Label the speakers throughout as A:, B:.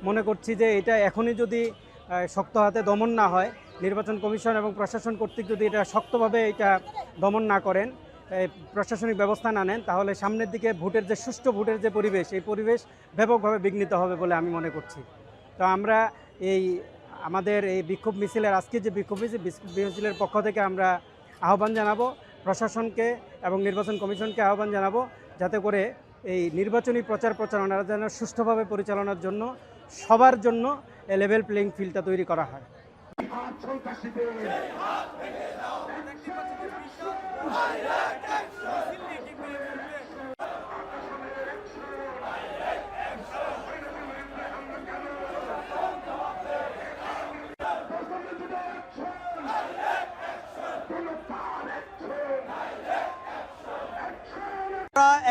A: মনে করছি যে এটা এখনই যদি শক্ত হাতে দমন না হয়, নির্বাচন কমিশন এবং প্রশাসন কর্তৃক যদি এটা শক্তভাবে এটা দমন না করেন, প্রশাসনিক ব্যবস্থা না নেন, তাহলে সামনের দিকে ভোটের যে সুষ্ঠু ভোটের যে পরিবেশ, এই পরিবেশ ব্যাপকভাবে বিঘ্নিত হবে বলে আমি মনে করছি। তো আমরা আমাদের এই বিক্ষোভ মিছিলের আজকে যে বিক্ষোভ মিছিলের পক্ষ থেকে আমরা আহ্বান জানাবো প্রশাসনকে এবং নির্বাচন কমিশনকে আহ্বান জানাবো, যাতে করে এই নির্বাচনী প্রচারণা যেন সুষ্ঠুভাবে পরিচালনার জন্য সবার জন্য লেভেল প্লেইং ফিল্ডটা তৈরি করা হয়।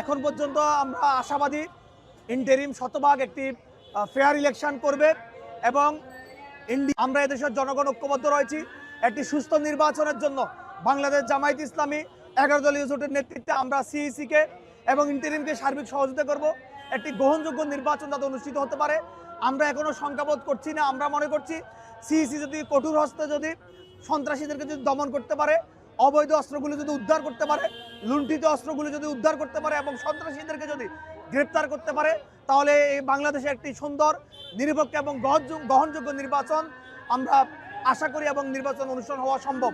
B: এখন পর্যন্ত আমরা আশাবাদী ইন্টারিম শতভাগ একটি ফেয়ার ইলেকশন করবে এবং আমরা এদেশের জনগণ ঐক্যবদ্ধ রয়েছি একটি সুস্থ নির্বাচনের জন্য। বাংলাদেশ জামায়াত ইসলামী 11 দলীয় জোটের নেতৃত্বে আমরা সিইসিকে এবং ইন্টারিমকে সার্বিক সহযোগিতা করব একটি গ্রহণযোগ্য নির্বাচন যাতে অনুষ্ঠিত হতে পারে। আমরা এখনো সংখ্যাবোধ করছি না। আমরা মনে করছি সিইসি যদি কঠোর হস্তে যদি সন্ত্রাসীদেরকে যদি দমন করতে পারে, অবৈধ অস্ত্রগুলো যদি উদ্ধার করতে পারে, লুণ্ঠিত অস্ত্রগুলো যদি উদ্ধার করতে পারে এবং সন্ত্রাসীদেরকে যদি গ্রেপ্তার করতে পারে, তাহলে এই বাংলাদেশে একটি সুন্দর নিরপেক্ষ এবং গ্রহণযোগ্য নির্বাচন আমরা আশা করি এবং নির্বাচন অনুষ্ঠান হওয়া সম্ভব।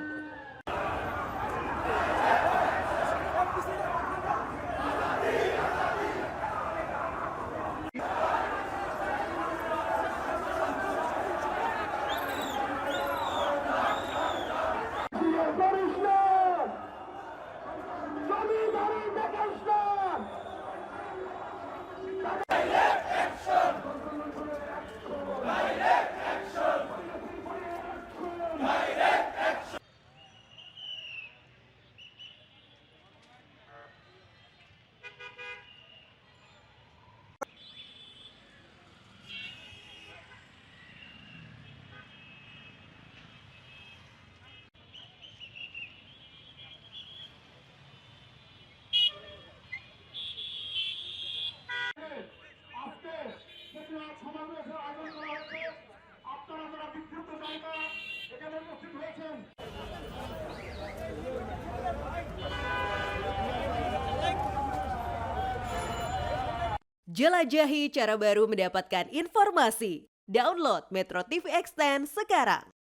C: Jelajahi cara baru mendapatkan informasi. Download Metro TV Extend sekarang.